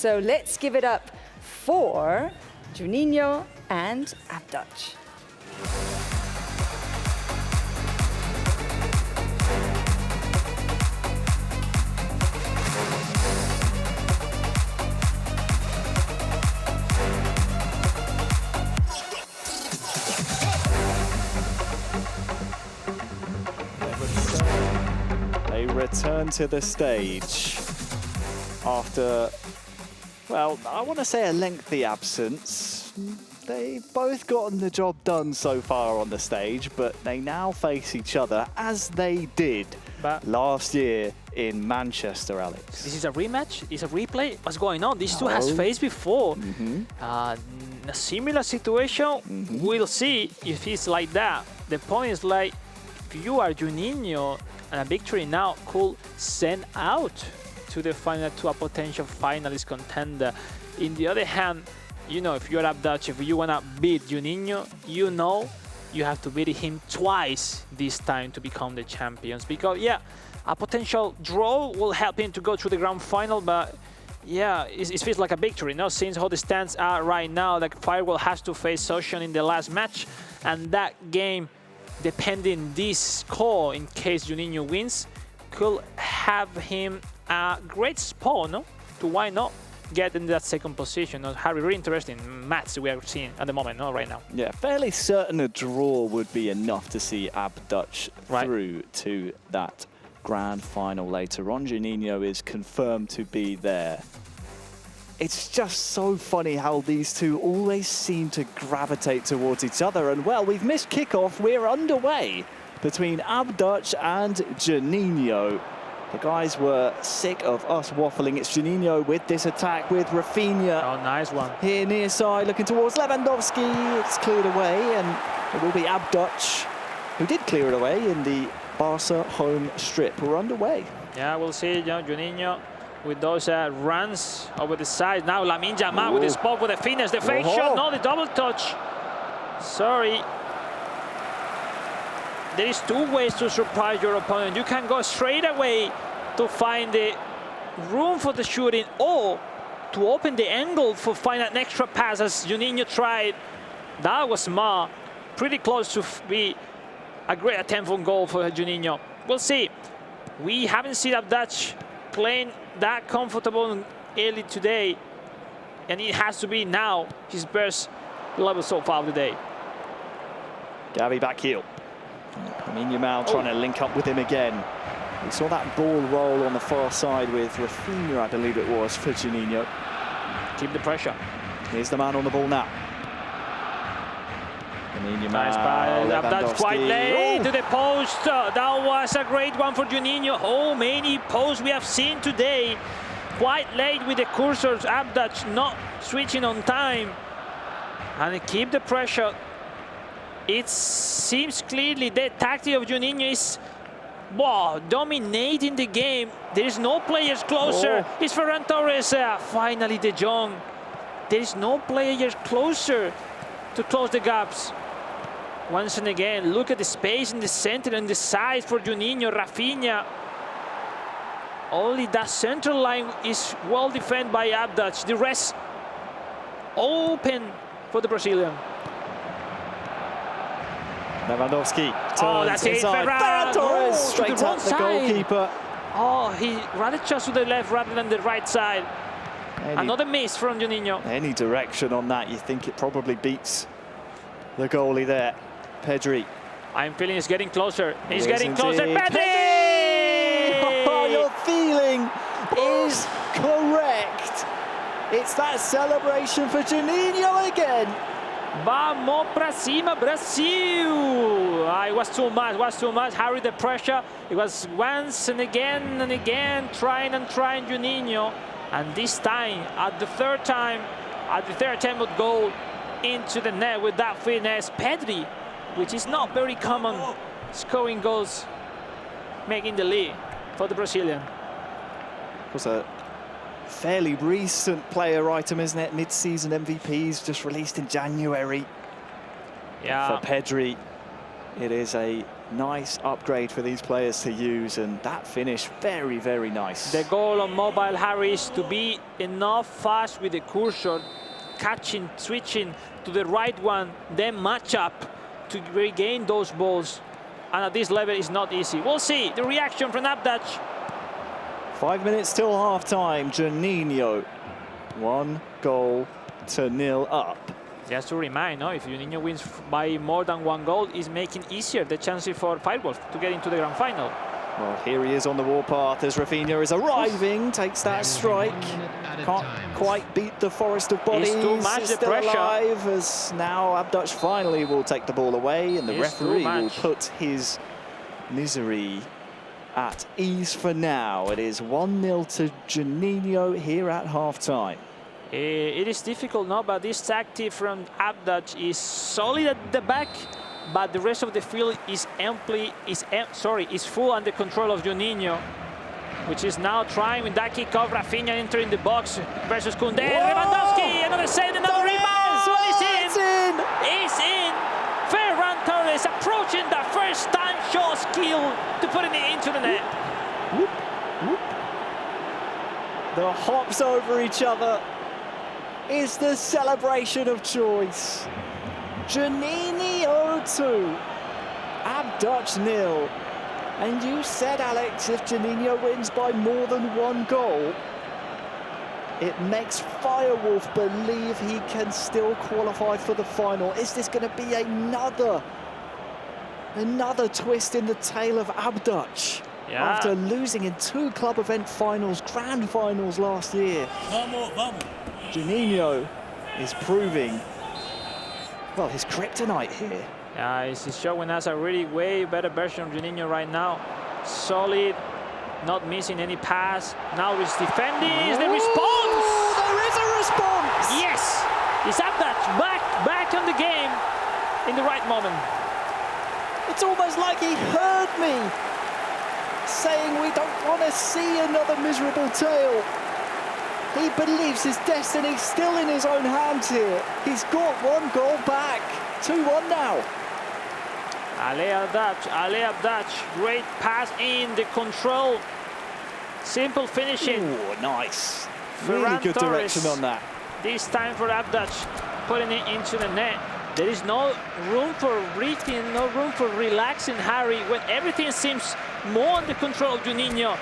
So let's give it up for Junino and Abduch. They return to the stage after, well, I want to say a lengthy absence. They've both gotten the job done so far on the stage, but they now face each other as they did last year in Manchester, Alex. This is a rematch? It's a replay? What's going on? These two has faced before. A similar situation. We'll see if it's like that. The point is, like, if you are Junino, and a victory now could send out to the final to a potential finalist contender. In the other hand, you know, if you're Abduch, if you want to beat Junino, you know you have to beat him twice this time to become the champions. Because, yeah, a potential draw will help him to go through the grand final, but yeah, it feels like a victory, no? Since how the stands are right now, like Firewall has to face Ocean in the last match, and that game, depending this score, in case Junino wins, could have him a great spot, no? To why not get in that second position. Harry, really interesting match we are seeing at the moment, no? Right now. Yeah, fairly certain a draw would be enough to see Abduch through to that grand final later on. Junino is confirmed to be there. It's just so funny how these two always seem to gravitate towards each other. And, well, we've missed kickoff. We're underway between Abduch and Junino. The guys were sick of us waffling. It's Junino with this attack with Rafinha. Oh, nice one. Here near side, looking towards Lewandowski. It's cleared away, and it will be Abduch, who did clear it away in the Barca home strip. We're underway. Yeah, we'll see, Junino with those runs over the side. Now Lamine Yamal with the spot, with the finish, the fake shot, no, the double touch. Sorry. There is two ways to surprise your opponent. You can go straight away to find the room for the shooting, or to open the angle for find an extra pass, as Junino tried. That was smart. Pretty close to be a great attempt on goal for Junino. We'll see. We haven't seen Abduch playing that comfortable early today, and it has to be now his best level so far of the day. Gavi back heel. Lamine Yamal trying to link up with him again. We saw that ball roll on the far side with Rafinha, I believe it was, for Junino. Keep the pressure. Here's the man on the ball now. Lamine Yamal, nice pass. That's quite late to the post. That was a great one for Junino. How many posts we have seen today. Quite late with the cursors. Abduch not switching on time. And keep the pressure. It seems clearly the tactic of Junino is dominating the game. There is no players closer. It's Ferran Torres. Finally, De Jong. There is no players closer to close the gaps. Once and again, look at the space in the center and the side for Junino, Rafinha. Only that central line is well defended by Abduch. The rest open for the Brazilian. Lewandowski turns that's inside. Ferran Torres straight at the goalkeeper. Oh, he rather just to the left rather than the right side. Another miss from Junino. Any direction on that, you think it probably beats the goalie there. Pedri. I'm feeling he's getting closer. He's getting closer. Pedri! Oh, your feeling is correct. It's that celebration for Junino again. Vamos pra cima, Brasil! It was too much. Harry, the pressure. It was once and again, trying Junino. And this time, at the third attempt with goal into the net with that finesse, Pedri, which is not very common, scoring goals, making the lead for the Brazilian. It was a fairly recent player item, isn't it? Mid-season MVPs just released in January. Yeah. For Pedri. It is a nice upgrade for these players to use, and that finish, very, very nice. The goal on mobile Harry is to be enough fast with the cursor, catching, switching to the right one, then match up to regain those balls. And at this level, it's not easy. We'll see the reaction from Abduch. 5 minutes till half-time. Junino, 1-0 up. Just to remind, no, if Junino wins by more than 1 goal, it's making easier the chances for Firewolf to get into the grand final. Well, here he is on the warpath as Rafinha is arriving, takes that strike. Can't quite beat the forest of bodies. It's too much the pressure. Alive as now Abduch finally will take the ball away, and the referee will put his misery at ease for now. It is 1-0 to Junino here at half-time. It is difficult now, but this tactic from Abduch is solid at the back, but the rest of the field is is full under control of Junino, which is now trying with that kick off. Rafinha entering the box versus Koundé. Lewandowski, another save, another rebound. It's in. It's in. Ferran Torres approaching the first time shot skill to putting it into the net. Whoop, whoop. The hops over each other is the celebration of choice. Junino 2, Abduch 0. And you said, Alex, if Junino wins by more than 1 goal, it makes Firewolf believe he can still qualify for the final. Is this going to be another twist in the tale of Abduch? Yeah. After losing in 2 club event finals, grand finals last year. Junino is proving, well, his kryptonite here. Yeah, he's showing us a really way better version of Junino right now. Solid, not missing any pass. Now he's defending. Is the response? There is a response! Yes! It's Abduch back on the game in the right moment. It's almost like he heard me saying we don't want to see another miserable tale. He believes his destiny still in his own hands here. He's got 1 goal back. 2-1 now. Ale Abduch, great pass in the control. Simple finishing. Oh, nice. Really good direction on that. This time for Abduch, putting it into the net. There is no room for breathing, no room for relaxing, Harry, when everything seems more under control of Junino.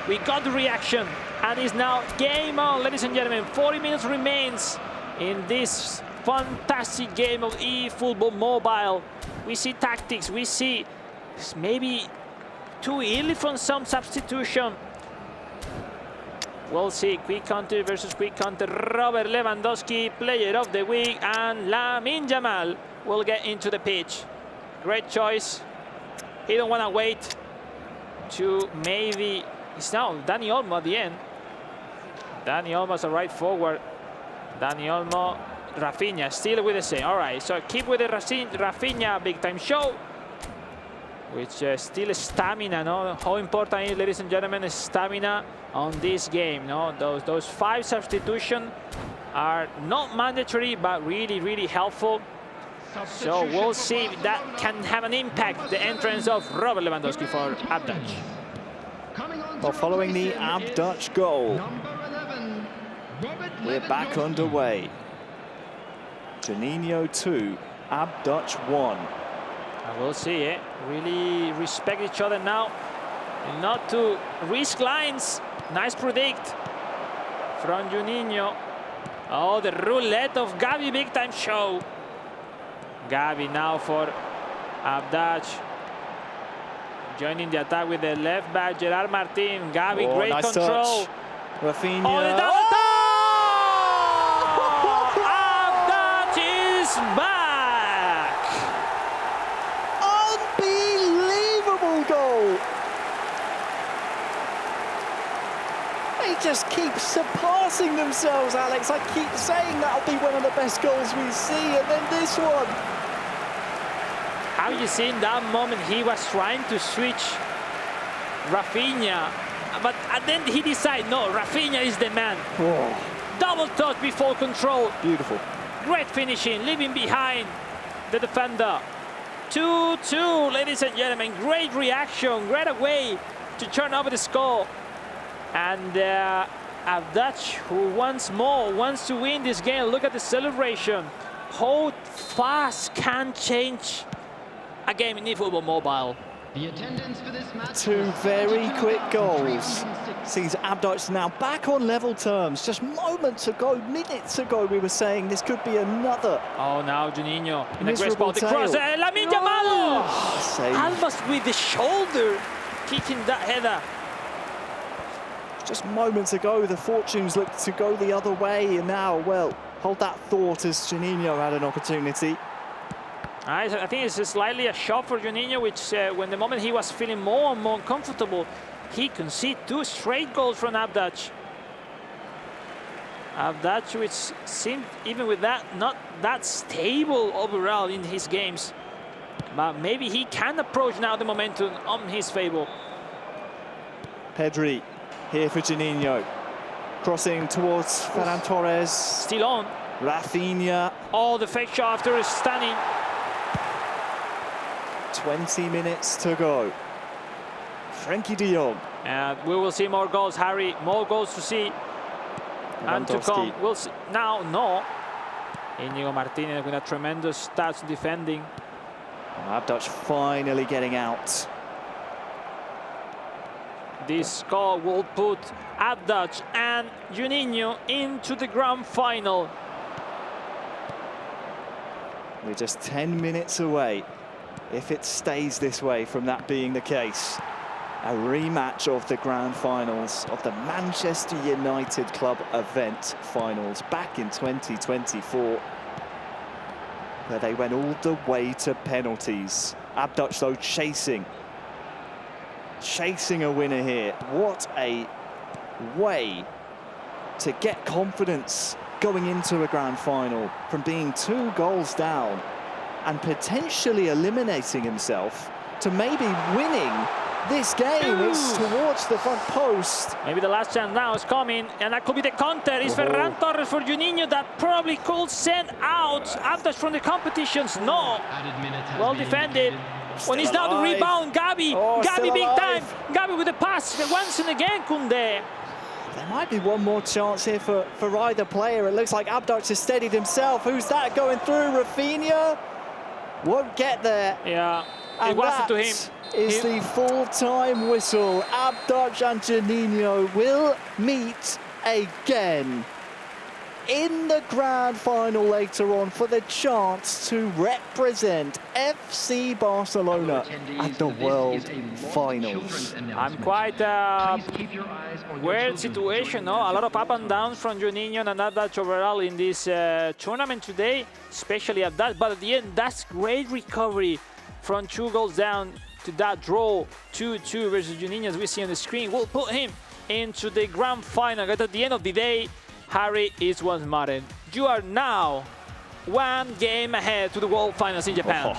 We got the reaction, and it's now game on, ladies and gentlemen. 40 minutes remains in this fantastic game of eFootball Mobile. We see tactics, we see maybe too early from some substitution. We'll see quick counter versus quick counter. Robert Lewandowski, player of the week, and Lamine Yamal will get into the pitch. Great choice. He don't want to wait to maybe, it's now Dani Olmo at the end. Dani Olmo's a right forward. Dani Olmo, Rafinha still with the same. All right, so keep with the Rafinha big time show, which still stamina. No, how important is, ladies and gentlemen, is stamina on this game. No, those 5 substitutions are not mandatory, but really helpful. So we'll see if that can have an impact. The entrance of Robert Lewandowski for Abduch. Well, following the Abduch goal, we're back underway. Junino 2, Abduch 1. And we'll see it. Really respect each other now. And not to risk lines. Nice predict from Junino. Oh, the roulette of Gavi, big time show. Gavi now for Abduch. Joining the attack with the left back, Gerard Martin. Gavi, great nice control. Touch. Rafinha. Oh, the double touch! Abduch is back! Unbelievable goal! They just keep surpassing themselves, Alex. I keep saying that'll be one of the best goals we see, and then this one. Have you seen that moment? He was trying to switch Rafinha, but then he decided, no, Rafinha is the man. Oh. Double touch before control. Beautiful. Great finishing, leaving behind the defender. 2-2, ladies and gentlemen. Great reaction, great way to turn over the score. And Abduch, who once more wants to win this game. Look at the celebration. How fast can change a game in eFootball Mobile. The attendance for this match. Two very quick goals. Sees Abduch now back on level terms. Just moments ago, minutes ago, we were saying this could be another. Oh, now Junino in a great Miserable spot. The cross, tail. Lamine Yamal! Save. Almost with the shoulder, kicking that header. Just moments ago, the fortunes looked to go the other way, and now, well, hold that thought as Junino had an opportunity. I think it's slightly a shock for Junino, which when the moment he was feeling more and more comfortable, he conceded 2 straight goals from Abduch. Abduch, which seemed, even with that, not that stable overall in his games. But maybe he can approach now the momentum on his favor. Pedri here for Junino. Crossing towards Ferran Torres. Still on. Rafinha. Oh, the fake shot after is stunning. 20 minutes to go. Frankie de Jong. And we will see more goals, Harry. More goals to see and to come. We'll see. Now, no. Inigo Martinez with a tremendous touch defending. Abduch finally getting out. This score will put Abduch and Junino into the grand final. We're just 10 minutes away, if it stays this way, from that being the case. A rematch of the grand finals of the Manchester United Club event finals back in 2024, where they went all the way to penalties. Abduch, though, chasing a winner here. What a way to get confidence going into a grand final from being 2 goals down and potentially eliminating himself to maybe winning this game. It's towards the front post. Maybe the last chance now is coming, and that could be the counter. It's Ferran Torres for Junino that probably could send out Abduch from the competitions. No. Well defended. When he's now the rebound, Gabi. Gabi big time. Gabi with the pass once and again, Kunde. There might be one more chance here for either player. It looks like Abduch has steadied himself. Who's that going through? Rafinha won't get there. Yeah, and it wasn't to him. Is the full-time whistle. Abduch and Junino will meet again in the grand final later on for the chance to represent FC Barcelona at the World Finals. I'm quite weird situation, no? A lot of up and downs from Junino and Abduch overall in this tournament today, especially Abduch. But at the end, that's great recovery from 2 goals down to that draw, 2-2 versus Junino, as we see on the screen. Will put him into the grand final. But at the end of the day, Harry is once Martin. You are now 1 game ahead to the World Finals in Japan.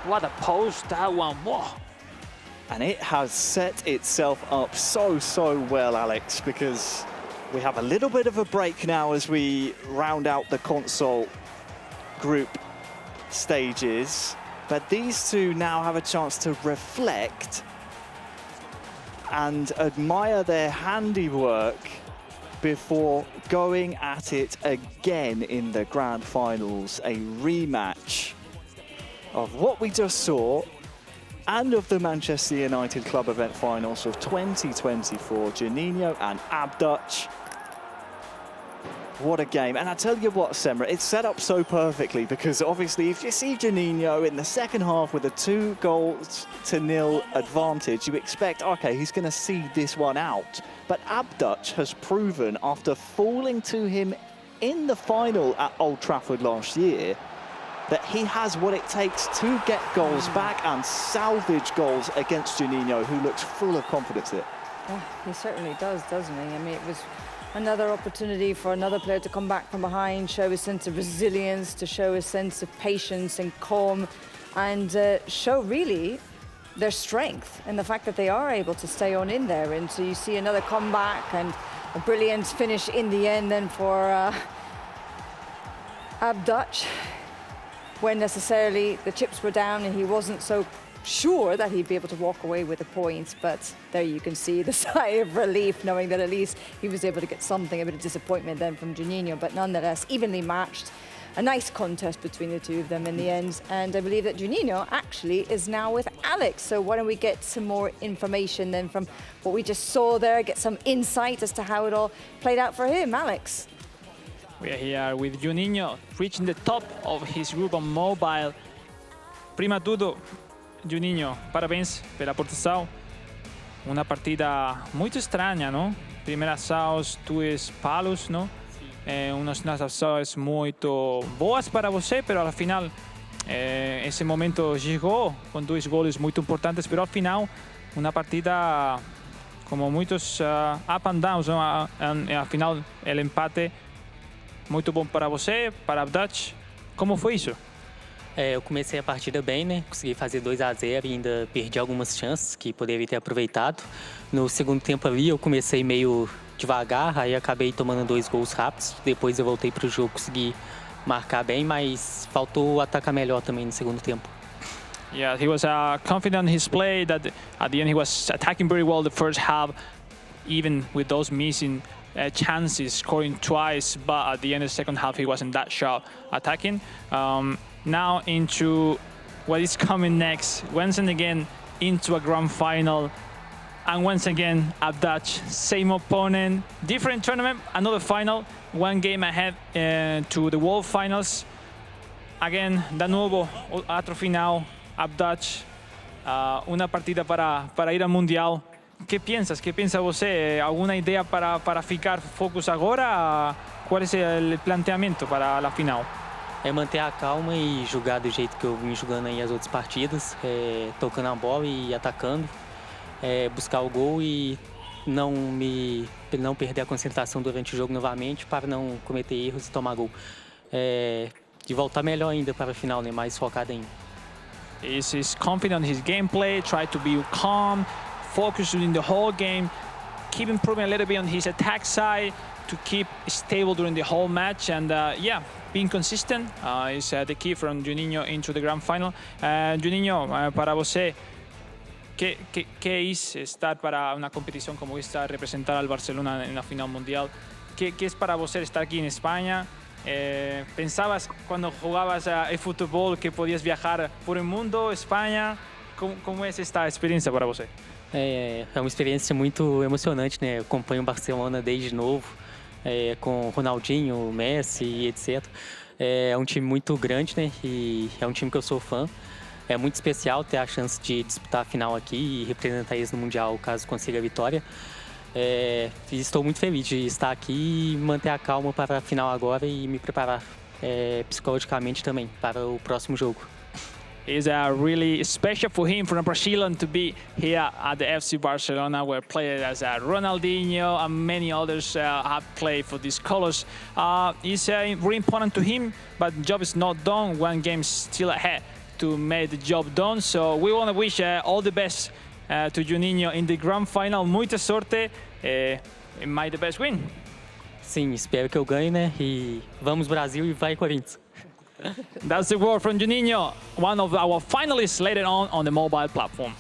What a post that one was. And it has set itself up so well, Alex, because we have a little bit of a break now as we round out the console group stages. But these two now have a chance to reflect and admire their handiwork before going at it again in the grand finals. A rematch of what we just saw and of the Manchester United Club event finals of 2024, Junino and Abduch. What a game. And I tell you what, Semra, it's set up so perfectly because obviously if you see Junino in the second half with a 2-0 advantage, you expect, okay, he's going to see this one out. But Abduch has proven, after falling to him in the final at Old Trafford last year, that he has what it takes to get goals back and salvage goals against Junino, who looks full of confidence here. Yeah, he certainly does, doesn't he? I mean, it was another opportunity for another player to come back from behind, show a sense of resilience, to show a sense of patience and calm, and show really their strength and the fact that they are able to stay on in there. And so you see another comeback and a brilliant finish in the end then for Abduch. when necessarily the chips were down and he wasn't so sure that he'd be able to walk away with the points. But there you can see the sigh of relief, knowing that at least he was able to get something, a bit of disappointment then from Junino, but nonetheless evenly matched. A nice contest between the two of them in the end, and I believe that Junino actually is now with Alex. So why don't we get some more information then from what we just saw there, get some insight as to how it all played out for him. Alex. We are here with Junino, reaching the top of his group on mobile. Prima de tudo, Junino, parabéns pela posição. Uma partida muito estranha, não? Primeiras ações, dois palos, não? Umas ações muito boas para você, mas ao final esse momento chegou com dois gols muito importantes, mas ao final uma partida como muitos up and downs, não? Ao final o empate muito bom para você, para Abduch. Como foi isso? Eu comecei a partida bem, né? Consegui fazer 2-0 e ainda perdi algumas chances que poderia ter aproveitado. No segundo tempo ali eu comecei meio devagar, aí acabei tomando 2 gols rápidos. Depois eu voltei para o jogo, consegui marcar bem, mas faltou atacar melhor também no segundo tempo. Yeah, he was confident in his play. That at the end he was attacking very well the first half, even with those missing chances, scoring twice. But at the end of the second half he wasn't that sharp attacking. Now into what is coming next. Once and again into a grand final. And once again, Abduch, same opponent, different tournament, another final, 1 game ahead to the World Finals. Again, de nuevo, otro final, Abduch, una partida para ir al Mundial. ¿Qué piensas? ¿Qué piensa você? ¿Alguna idea para ficar focus agora? ¿Cuál es el planteamiento para la final? É manter a calma e jogar do jeito que eu vim jogando aí as outras partidas, tocando a bola e atacando. Buscar o gol e não perder a concentração durante o jogo novamente para não cometer erros e tomar gol. De voltar melhor ainda para a final, né? Mais focado ainda. He's confident in his gameplay, try to be calm, focused during the whole game, keep improving a little bit on his attack side to keep stable during the whole match, and yeah, being consistent is the key from Junino into the grand final. Junino, para você, ¿qué es estar para una competición como esta, representar al Barcelona en la final mundial? ¿Qué es para vos estar aquí en España? ¿Pensabas cuando jugabas a eFootball que podías viajar por el mundo, España? ¿Cómo es esta experiencia para você? É uma experiência muito emocionante, né? Eu acompanho o Barcelona desde novo, com Ronaldinho, Messi, etc. É um time muito grande, né? E é um time que eu sou fã. É muito especial ter a chance de disputar a final aqui e representar eles no Mundial, caso consiga a vitória. Estou muito feliz de estar aqui e manter a calma para a final agora e me preparar psicologicamente também para o próximo jogo. It's really special for him, for a Brazilian, to be here at the FC Barcelona, where players as Ronaldinho and many others have played for these colors. It's really important to him, but the job is not done. 1 game still ahead to make the job done. So we want to wish all the best to Junino in the grand final. Muita sorte. May the best win. Sim, espero que eu ganhe, né? E vamos Brasil e vai Corinthians. That's the word from Junino, one of our finalists later on the mobile platform.